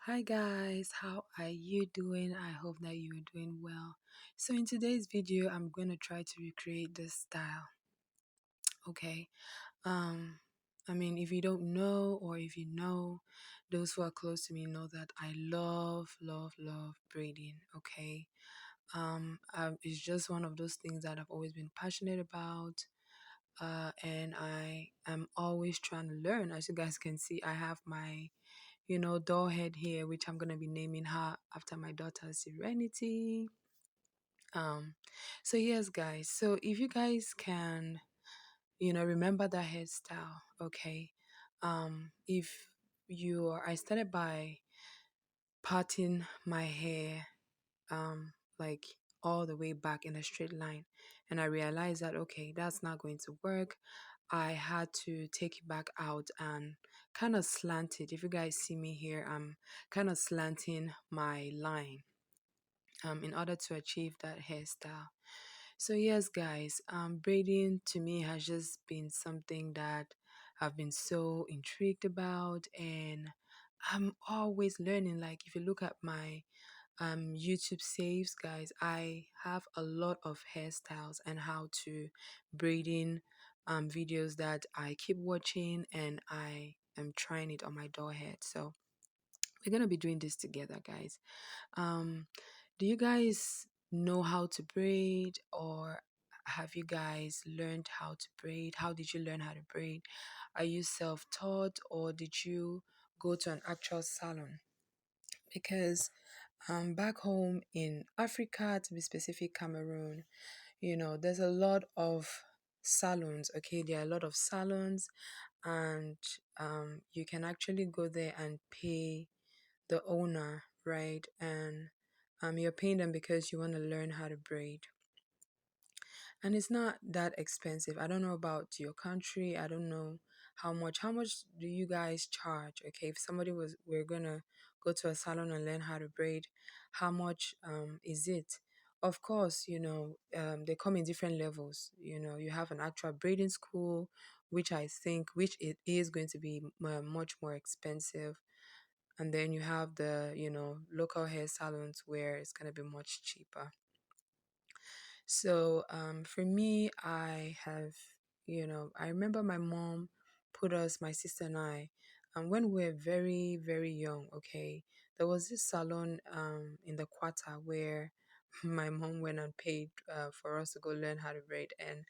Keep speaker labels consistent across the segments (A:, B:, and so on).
A: Hi guys, how are you doing? I hope that you are doing well. So in today's video, I'm going to try to recreate this style, okay? Um if you don't know or if you know, those who are close to me know that I love braiding, okay? It's just one of those things that I've always been passionate about. And I am always trying to learn. As you guys can see, I have my doll head here, which I'm gonna be naming her after my daughter Serenity. Um, so yes, guys. So if you guys can, remember that hairstyle, okay? If you are, I started by parting my hair, like all the way back in a straight line, and I realized that okay, that's not going to work. I had to take it back out and kind of slant it. If you guys see me here, I'm kind of slanting my line in order to achieve that hairstyle. So yes, guys, braiding to me has just been something that I've been so intrigued about, and I'm always learning. Like if you look at my YouTube saves, guys, I have a lot of hairstyles and how to braiding videos that I keep watching, and I am trying it on my doll head. So we're gonna be doing this together, guys. um do you guys know how to braid, or have you guys learned how to braid? How did you learn how to braid? Are you self-taught, or did you go to an actual salon? Because back home in Africa, to be specific, Cameroon, there's a lot of salons. Okay, there are a lot of salons, and you can actually go there and pay the owner, right? And you're paying them because you want to learn how to braid, and it's not that expensive. I don't know about your country. I don't know how much do you guys charge? Okay, if somebody was we're gonna go to a salon and learn how to braid, how much is it? Of course, they come in different levels. You have an actual braiding school, which I think which it is going to be much more expensive, and then you have the local hair salons where it's going to be much cheaper. So for me, I remember my mom put us, my sister and I, and when we were very, very young, okay, there was this salon in the quarter where my mom went and paid for us to go learn how to braid. And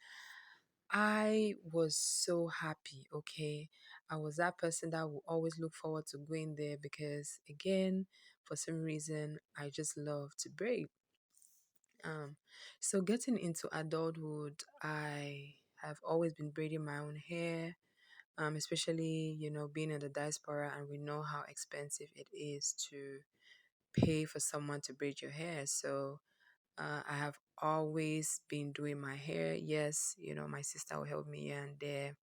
A: I was so happy, okay. I was that person that would always look forward to going there because, again, for some reason, I just love to braid. Um, so getting into adulthood, I have always been braiding my own hair, especially, being in the diaspora, and we know how expensive it is to pay for someone to braid your hair. So I have always been doing my hair. Yes, my sister will help me here and there.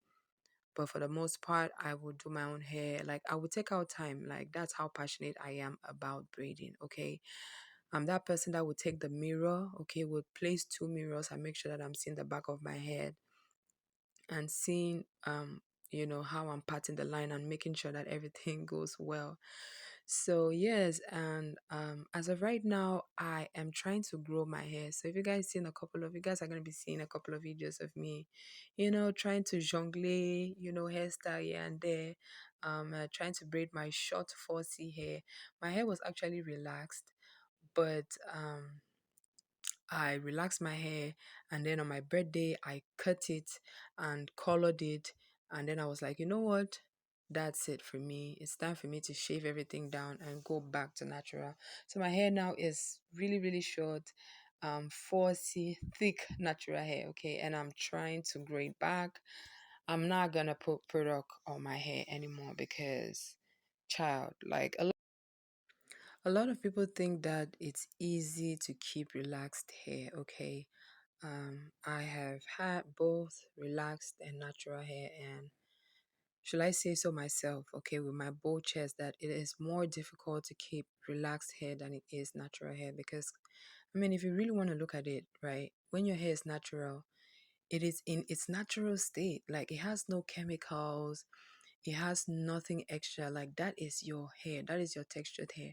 A: But for the most part, I would do my own hair. Like I would take out time. Like that's how passionate I am about braiding. Okay. I'm that person that would take the mirror, okay, would place two mirrors and make sure that I'm seeing the back of my head and seeing how I'm patting the line and making sure that everything goes well. So yes, and as of right now, I am trying to grow my hair. So if you guys are gonna be seeing a couple of videos of me, trying to jongle, hairstyle here and there, trying to braid my short 4C hair. My hair was actually relaxed, but I relaxed my hair, and then on my birthday I cut it and colored it, and then I was like, you know what? That's it for me. It's time for me to shave everything down and go back to natural. So my hair now is really, really short, 4C thick natural hair, okay? And I'm trying to grow it back. I'm not gonna put product on my hair anymore because child, like a lot of people think that it's easy to keep relaxed hair, okay? I have had both relaxed and natural hair, and should I say so myself, okay, with my bold chest, that it is more difficult to keep relaxed hair than it is natural hair. Because, if you really want to look at it, right, when your hair is natural, it is in its natural state. Like it has no chemicals, it has nothing extra. Like that is your hair, that is your textured hair.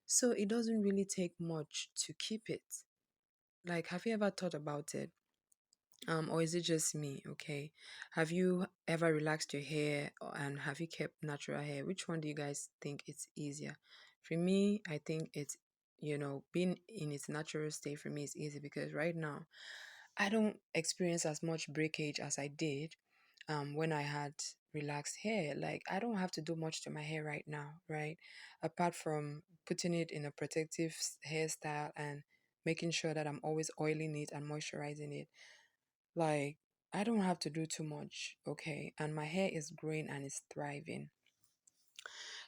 A: So it doesn't really take much to keep it. Like, have you ever thought about it? Or is it just me? Okay. Have you ever relaxed your hair and have you kept natural hair? Which one do you guys think it's easier? For me, I think it's, being in its natural state for me is easy because right now I don't experience as much breakage as I did when I had relaxed hair. Like, I don't have to do much to my hair right now, right? Apart from putting it in a protective hairstyle and making sure that I'm always oiling it and moisturizing it. Like, I don't have to do too much, okay? And my hair is growing and it's thriving.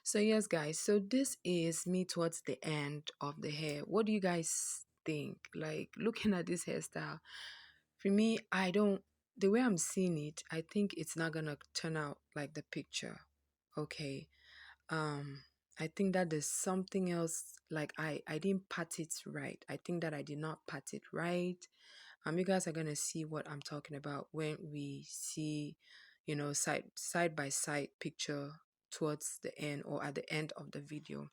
A: So, yes, guys, so this is me towards the end of the hair. What do you guys think? Like, looking at this hairstyle, for me, I don't, the way I'm seeing it, I think it's not gonna turn out like the picture, okay? Um, I think that there's something else, like I didn't pat it right. I think that I did not pat it right. You guys are gonna see what I'm talking about when we see, side by side picture towards the end or at the end of the video.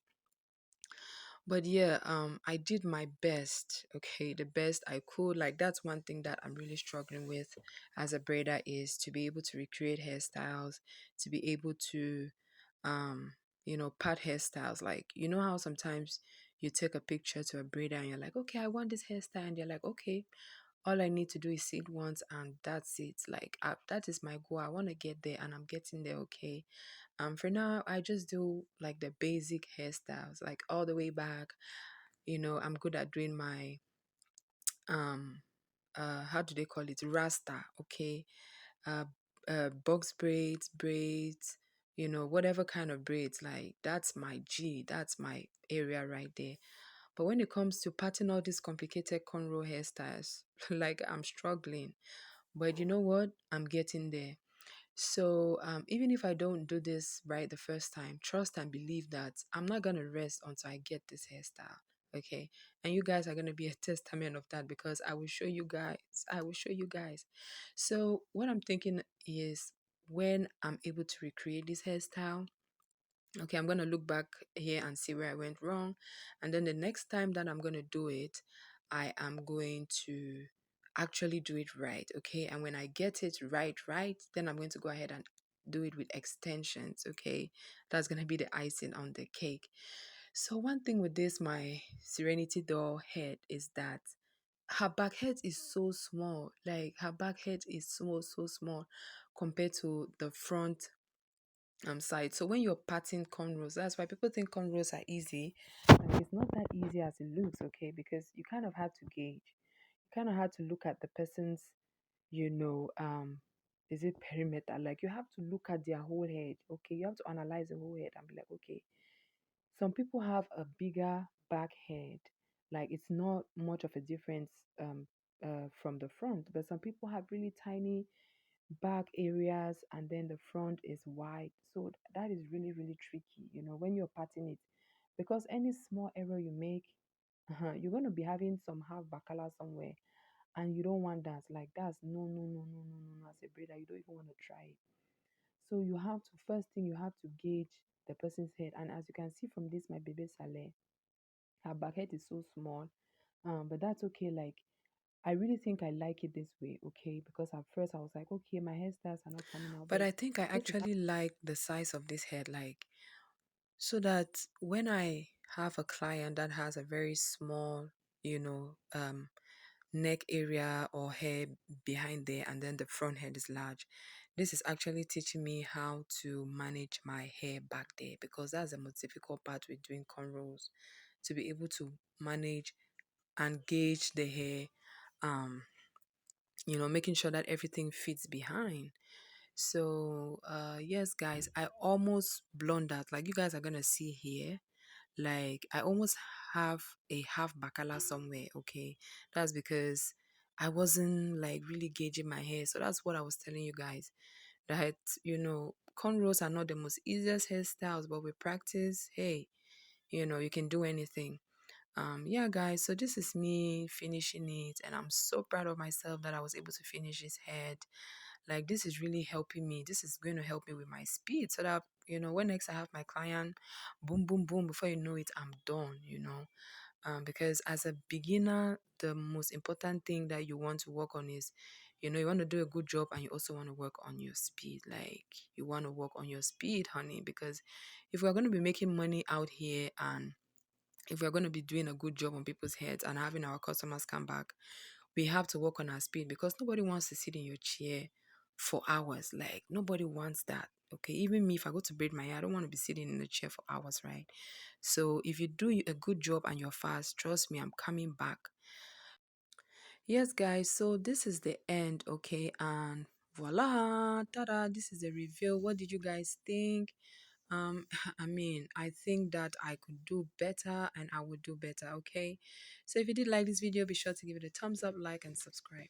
A: But yeah, I did my best, okay, the best I could. Like, that's one thing that I'm really struggling with as a braider, is to be able to recreate hairstyles, to be able to pat hairstyles. Like, you know how sometimes you take a picture to a braider and you're like, okay, I want this hairstyle, and they're like, okay, all I need to do is see it once and that's it. Like, that is my goal. I want to get there and I'm getting there, okay. For now, I just do like the basic hairstyles, like all the way back. I'm good at doing my um how do they call it, rasta, okay. uh Box braids, whatever kind of braids. Like, that's my G, that's my area right there. But when it comes to patting all these complicated cornrow hairstyles, like, I'm struggling. But you know what, I'm getting there. So, even if I don't do this right the first time, trust and believe that I'm not gonna rest until I get this hairstyle. Okay, and you guys are gonna be a testament of that, because I will show you guys. I will show you guys. So, what I'm thinking is, when I'm able to recreate this hairstyle, okay, I'm gonna look back here and see where I went wrong, and then the next time that I'm gonna do it, I am going to actually do it right, okay. And when I get it right, then I'm going to go ahead and do it with extensions, okay. That's gonna be the icing on the cake. So one thing with this, my Serenity doll head, is that her back head is so small. Like, her back head is so small compared to the front side. So when you're patting cornrows, that's why people think cornrows are easy. And it's not that easy as it looks, okay? Because you kind of have to gauge. You kind of have to look at the person's, you know, um, is it perimeter? Like, you have to look at their whole head, okay? You have to analyze the whole head and be like, okay, some people have a bigger back head. Like, it's not much of a difference from the front, but some people have really tiny back areas and then the front is wide. So that is really tricky, when you're patting it, because any small error you make, you're going to be having some half bacala somewhere, and you don't want that. Like, that's no. As a braider, you don't even want to try it. So you have to, first thing, you have to gauge the person's head. And as you can see from this, my baby Saleh, her back head is so small, but that's okay. Like, I really think I like it this way, okay? Because at first I was like, okay, my hairstyles are not coming out,
B: But
A: but
B: I think I
A: this is how.
B: actually like the size of this head, like, so that when I have a client that has a very small, you know, neck area or hair behind there, and then the front head is large, this is actually teaching me how to manage my hair back there, because that's the most difficult part with doing cornrows, to be able to manage and gauge the hair, um, making sure that everything fits behind. So, yes, guys, I almost blundered. Like, you guys are gonna see here, like, I almost have a half bacala somewhere, okay? That's because I wasn't like really gauging my hair. So that's what I was telling you guys, that, cornrows are not the most easiest hairstyles, but with practice, hey, you can do anything. Yeah, guys, so this is me finishing it, and I'm so proud of myself that I was able to finish his head. Like, this is really helping me. This is going to help me with my speed, so that, when next I have my client, boom, boom, boom, before you know it, I'm done. Because as a beginner, the most important thing that you want to work on is, you want to do a good job, and you also want to work on your speed. Like, you want to work on your speed, honey, because if we're going to be making money out here, and if we're going to be doing a good job on people's heads and having our customers come back, we have to work on our speed, because nobody wants to sit in your chair for hours. Like, nobody wants that. Okay, even me, if I go to braid my hair, I don't want to be sitting in the chair for hours, right? So if you do a good job and you're fast, trust me, I'm coming back. Yes, guys, so this is the end, okay? And voila, ta-da, this is a reveal. What did you guys think? I mean, I think that I could do better, and I would do better, okay? So if you did like this video, be sure to give it a thumbs up, like, and subscribe.